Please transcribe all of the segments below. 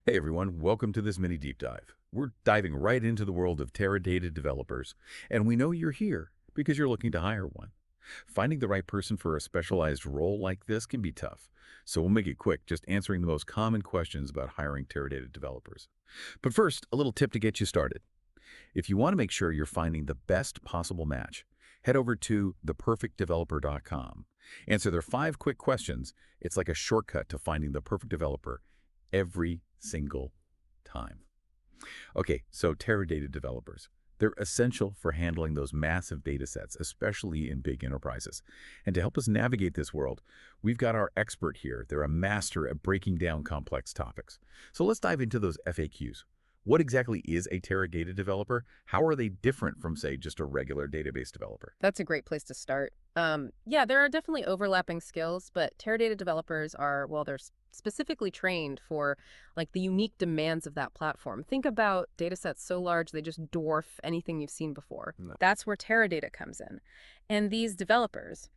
Hey everyone, welcome to this mini deep dive. We're diving right into the world of Teradata developers, and we know you're here because you're looking to hire one. Finding the right person for a specialized role like this can be tough, so we'll make it quick, just answering the most common questions about hiring Teradata developers. But first, a little tip to get you started. If you want to make sure you're finding the best possible match, head over to theperfectdeveloper.com. Answer their 5 quick questions. It's like a shortcut to finding the perfect developer every single time. Okay, so Teradata developers. They're essential for handling those massive data sets, especially in big enterprises. And to help us navigate this world, we've got our expert here. They're a master at breaking down complex topics. So let's dive into those FAQs. What exactly is a Teradata developer? How are they different from, say, just a regular database developer? That's a great place to start. Yeah, there are definitely overlapping skills, but Teradata developers are, well, they're specifically trained for like the unique demands of that platform. Think about data sets so large they just dwarf anything you've seen before. No. That's where Teradata comes in. And these developers,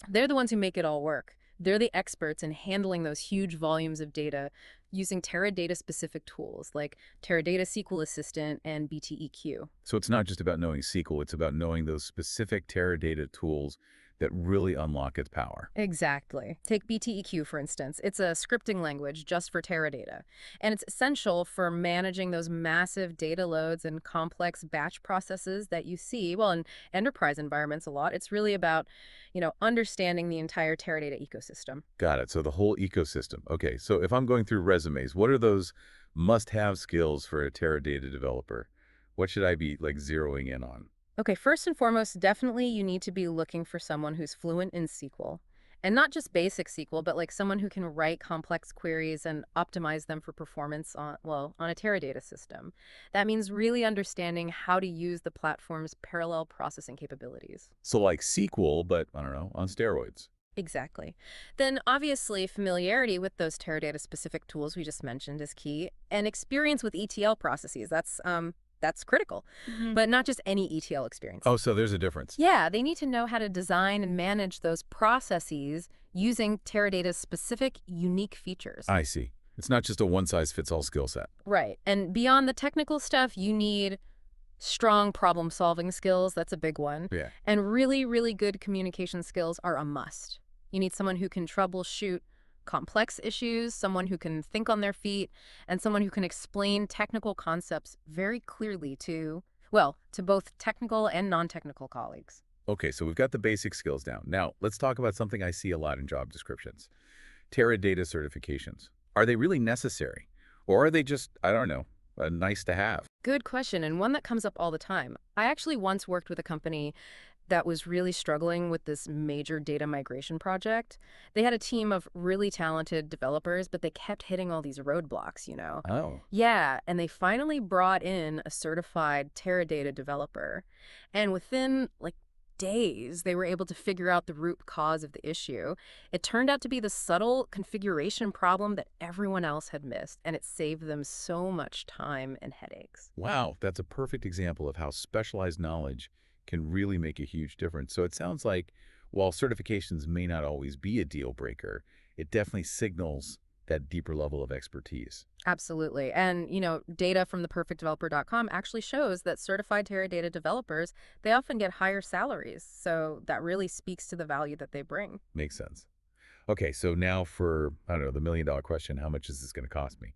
they're the ones who make it all work. They're the experts in handling those huge volumes of data using Teradata-specific tools like Teradata SQL Assistant and BTEQ. So it's not just about knowing SQL, it's about knowing those specific Teradata tools that really unlock its power. Exactly. Take BTEQ, for instance. It's a scripting language just for Teradata, and it's essential for managing those massive data loads and complex batch processes that you see, well, in enterprise environments a lot. It's really about, understanding the entire Teradata ecosystem. Got it. So the whole ecosystem. Okay, so if I'm going through resumes, what are those must-have skills for a Teradata developer? What should I be like zeroing in on? Okay, first and foremost, definitely you need to be looking for someone who's fluent in SQL. And not just basic SQL, but like someone who can write complex queries and optimize them for performance on, well, on a Teradata system. That means really understanding how to use the platform's parallel processing capabilities. So like SQL, but I don't know, on steroids. Exactly. Then obviously familiarity with those Teradata specific tools we just mentioned is key, and experience with ETL processes. That's critical. But not just any ETL experience. Oh, so there's a difference. Yeah, they need to know how to design and manage those processes using Teradata's specific, unique features. I see. It's not just a one-size-fits-all skill set. Right. And beyond the technical stuff, you need strong problem-solving skills. That's a big one. Yeah. And really, really good communication skills are a must. You need someone who can troubleshoot complex issues, someone who can think on their feet, and someone who can explain technical concepts very clearly to, well, to both technical and non-technical colleagues. Okay, so we've got the basic skills down. Now, let's talk about something I see a lot in job descriptions. Teradata certifications. Are they really necessary? Or are they just, I don't know, nice to have? Good question, and one that comes up all the time. I actually once worked with a company that was really struggling with this major data migration project. They had a team of really talented developers, but they kept hitting all these roadblocks. Oh. Yeah, and they finally brought in a certified Teradata developer. And within like days, they were able to figure out the root cause of the issue. It turned out to be the subtle configuration problem that everyone else had missed, and it saved them so much time and headaches. Wow, that's a perfect example of how specialized knowledge can really make a huge difference. So it sounds like while certifications may not always be a deal breaker, it definitely signals that deeper level of expertise. Absolutely. And, data from theperfectdeveloper.com actually shows that certified Teradata developers, they often get higher salaries. So that really speaks to the value that they bring. Makes sense. Okay, so now for, I don't know, the million-dollar question, how much is this going to cost me?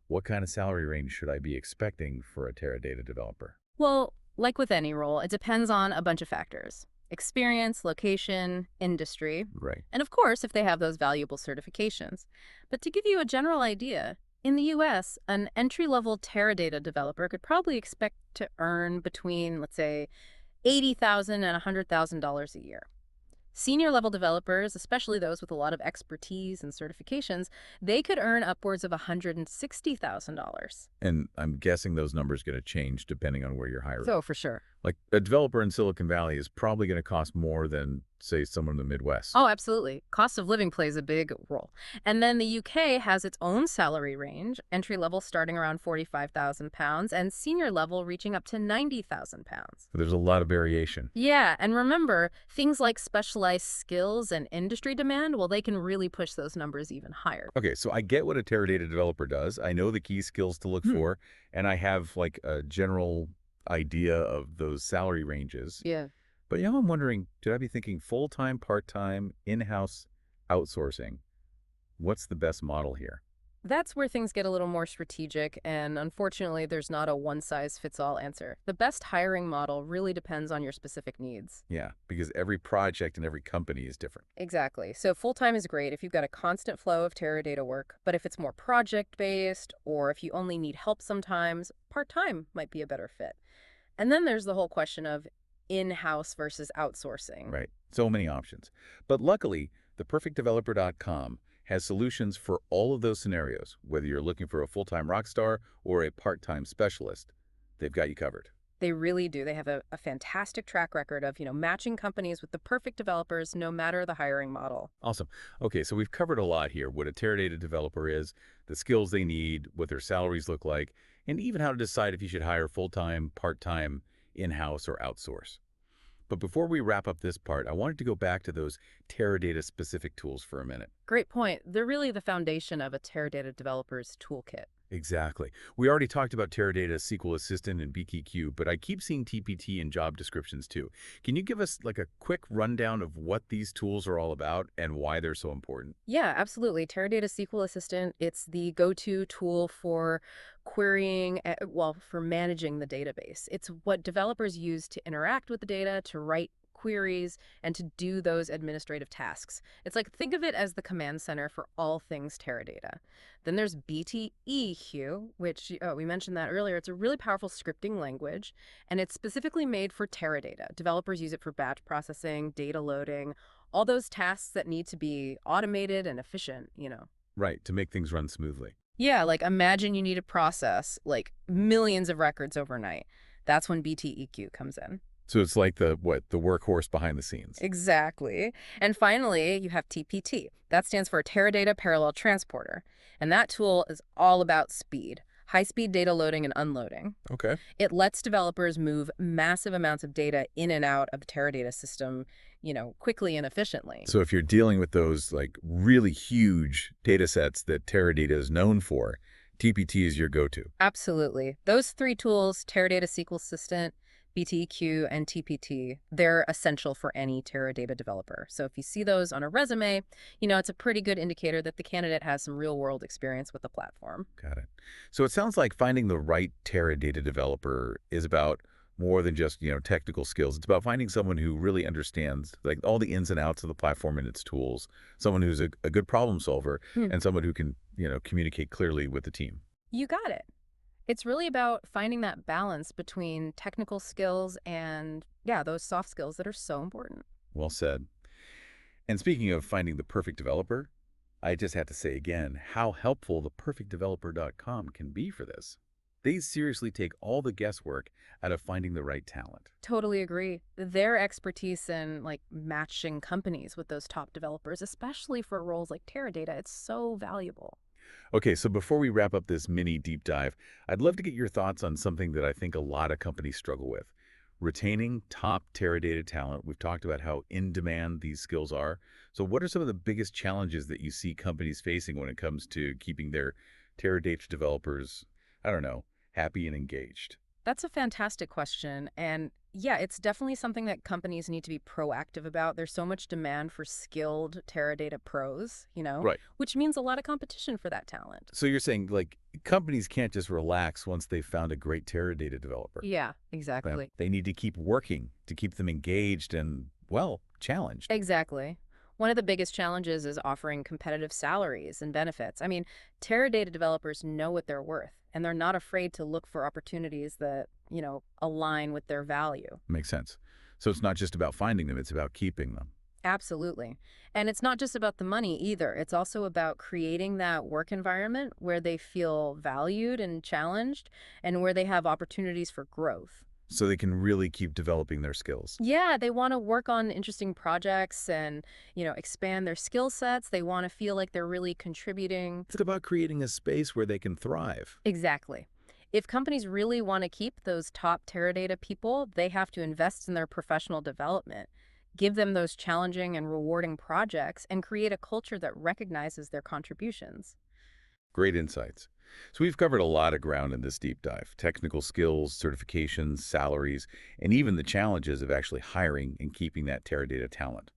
What kind of salary range should I be expecting for a Teradata developer? Well, like with any role, it depends on a bunch of factors: experience, location, industry, Right. and of course, if they have those valuable certifications. But to give you a general idea, in the US, an entry-level Teradata developer could probably expect to earn between, let's say, $80,000 and $100,000 a year. Senior level developers, especially those with a lot of expertise and certifications, they could earn upwards of $160,000. And I'm guessing those numbers going to change depending on where you're hiring. So for sure. Like a developer in Silicon Valley is probably going to cost more than say, someone in the Midwest? Oh, absolutely. Cost of living plays a big role. And then the UK has its own salary range, entry level starting around £45,000 and senior level reaching up to £90,000. There's a lot of variation. Yeah, and remember, things like specialized skills and industry demand, well, they can really push those numbers even higher. Okay, so I get what a Teradata developer does. I know the key skills to look Hmm. for, and I have like a general idea of those salary ranges. Yeah. But I'm wondering, should I be thinking full-time, part-time, in-house, outsourcing? What's the best model here? That's where things get a little more strategic, and unfortunately, there's not a one-size-fits-all answer. The best hiring model really depends on your specific needs. Yeah, because every project and every company is different. Exactly. So full-time is great if you've got a constant flow of Teradata work, but if it's more project-based, or if you only need help sometimes, part-time might be a better fit. And then there's the whole question of in-house versus outsourcing. Right. So many options. But luckily, theperfectdeveloper.com has solutions for all of those scenarios, whether you're looking for a full-time rock star or a part-time specialist. They've got you covered. They really do. They have a fantastic track record of, matching companies with the perfect developers no matter the hiring model. Awesome. Okay, so we've covered a lot here, what a Teradata developer is, the skills they need, what their salaries look like, and even how to decide if you should hire full-time, part-time, in-house, or outsource. But before we wrap up this part, I wanted to go back to those Teradata-specific tools for a minute. Great point. They're really the foundation of a Teradata developer's toolkit. Exactly. We already talked about Teradata, SQL Assistant, and BTQ, but I keep seeing TPT in job descriptions too. Can you give us like a quick rundown of what these tools are all about and why they're so important? Yeah, absolutely. Teradata SQL Assistant, it's the go-to tool for querying, well, for managing the database. It's what developers use to interact with the data, to write queries, and to do those administrative tasks. It's like, think of it as the command center for all things Teradata. Then there's BTEQ, which we mentioned that earlier. It's a really powerful scripting language, and it's specifically made for Teradata. Developers use it for batch processing, data loading, all those tasks that need to be automated and efficient. Right, to make things run smoothly. Yeah, like imagine you need to process like millions of records overnight. That's when BTEQ comes in. So it's like the workhorse behind the scenes. Exactly. And finally, you have TPT. That stands for Teradata Parallel Transporter. And that tool is all about speed, high-speed data loading and unloading. Okay. It lets developers move massive amounts of data in and out of the Teradata system, quickly and efficiently. So if you're dealing with those like really huge data sets that Teradata is known for, TPT is your go-to. Absolutely. Those three tools, Teradata SQL Assistant, BTQ, and TPT, they're essential for any Teradata developer. So if you see those on a resume, it's a pretty good indicator that the candidate has some real-world experience with the platform. Got it. So it sounds like finding the right Teradata developer is about more than just, technical skills. It's about finding someone who really understands like all the ins and outs of the platform and its tools, someone who's a good problem solver, Hmm. and someone who can, communicate clearly with the team. You got it. It's really about finding that balance between technical skills and, yeah, those soft skills that are so important. Well said. And speaking of finding the perfect developer, I just have to say again how helpful theperfectdeveloper.com can be for this. They seriously take all the guesswork out of finding the right talent. Totally agree. Their expertise in like matching companies with those top developers, especially for roles like Teradata, it's so valuable. Okay, so before we wrap up this mini deep dive, I'd love to get your thoughts on something that I think a lot of companies struggle with. Retaining top Teradata talent. We've talked about how in demand these skills are. So what are some of the biggest challenges that you see companies facing when it comes to keeping their Teradata developers, I don't know, happy and engaged? That's a fantastic question. And yeah, it's definitely something that companies need to be proactive about. There's so much demand for skilled Teradata pros, Right. which means a lot of competition for that talent. So you're saying like companies can't just relax once they've found a great Teradata developer. Yeah, Well, exactly. they need to keep working to keep them engaged and, well, challenged. Exactly. One of the biggest challenges is offering competitive salaries and benefits. I mean, Teradata developers know what they're worth, and they're not afraid to look for opportunities that, align with their value. Makes sense. So it's not just about finding them, it's about keeping them. Absolutely. And it's not just about the money either. It's also about creating that work environment where they feel valued and challenged and where they have opportunities for growth. so they can really keep developing their skills. Yeah, they want to work on interesting projects and, expand their skill sets. They want to feel like they're really contributing. It's about creating a space where they can thrive. Exactly. If companies really want to keep those top Teradata people, they have to invest in their professional development, give them those challenging and rewarding projects, and create a culture that recognizes their contributions. Great insights. So we've covered a lot of ground in this deep dive: technical skills, certifications, salaries, and even the challenges of actually hiring and keeping that Teradata talent.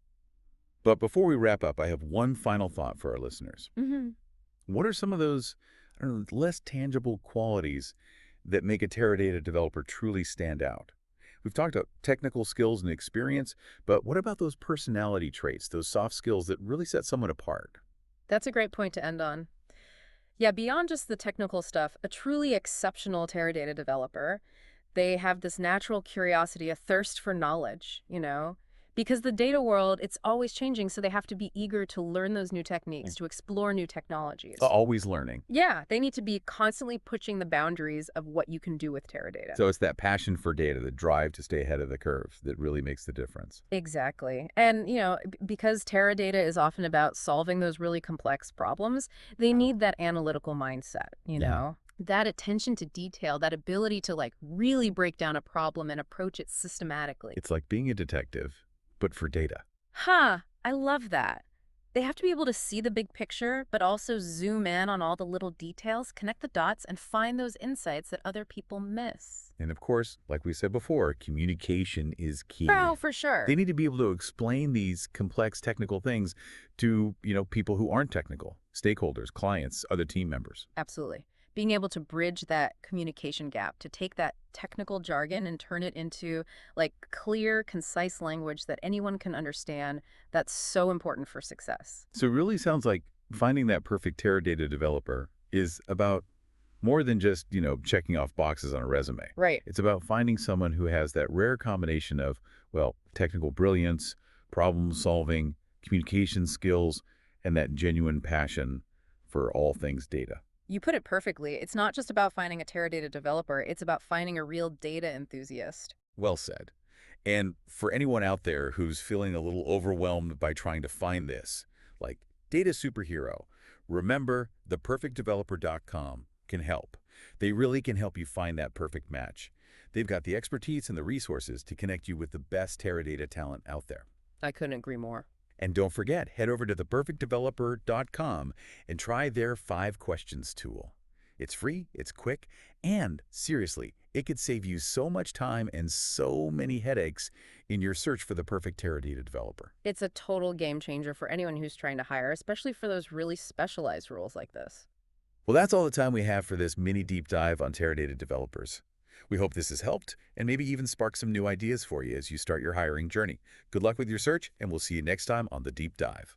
But before we wrap up, I have one final thought for our listeners. Hmm. What are some of those, I don't know, less tangible qualities that make a Teradata developer truly stand out? We've talked about technical skills and experience, but what about those personality traits, those soft skills that really set someone apart? That's a great point to end on. Yeah, beyond just the technical stuff, a truly exceptional Teradata developer, they have this natural curiosity, a thirst for knowledge. Because the data world, it's always changing, so they have to be eager to learn those new techniques, to explore new technologies. Always learning. Yeah, they need to be constantly pushing the boundaries of what you can do with Teradata. So it's that passion for data, the drive to stay ahead of the curve that really makes the difference. Exactly. And, because Teradata is often about solving those really complex problems, they need that analytical mindset, Yeah. that attention to detail, that ability to like really break down a problem and approach it systematically. It's like being a detective, but for data. Huh, I love that. They have to be able to see the big picture, but also zoom in on all the little details, connect the dots, and find those insights that other people miss. And of course, like we said before, communication is key. Oh, for They sure. need to be able to explain these complex technical things to, people who aren't technical, stakeholders, clients, other team members. Absolutely. Being able to bridge that communication gap, to take that technical jargon and turn it into like clear, concise language that anyone can understand, that's so important for success. So it really sounds like finding that perfect Teradata developer is about more than just, checking off boxes on a resume. Right. It's about finding someone who has that rare combination of, well, technical brilliance, problem solving, communication skills, and that genuine passion for all things data. You put it perfectly. It's not just about finding a Teradata developer, it's about finding a real data enthusiast. Well said. And for anyone out there who's feeling a little overwhelmed by trying to find this, like data superhero, remember theperfectdeveloper.com can help. They really can help you find that perfect match. They've got the expertise and the resources to connect you with the best Teradata talent out there. I couldn't agree more. And don't forget, head over to theperfectdeveloper.com and try their 5 questions tool. It's free, it's quick, and seriously, it could save you so much time and so many headaches in your search for the perfect Teradata developer. It's a total game changer for anyone who's trying to hire, especially for those really specialized roles like this. Well, that's all the time we have for this mini deep dive on Teradata developers. We hope this has helped and maybe even sparked some new ideas for you as you start your hiring journey. Good luck with your search, and we'll see you next time on The Deep Dive.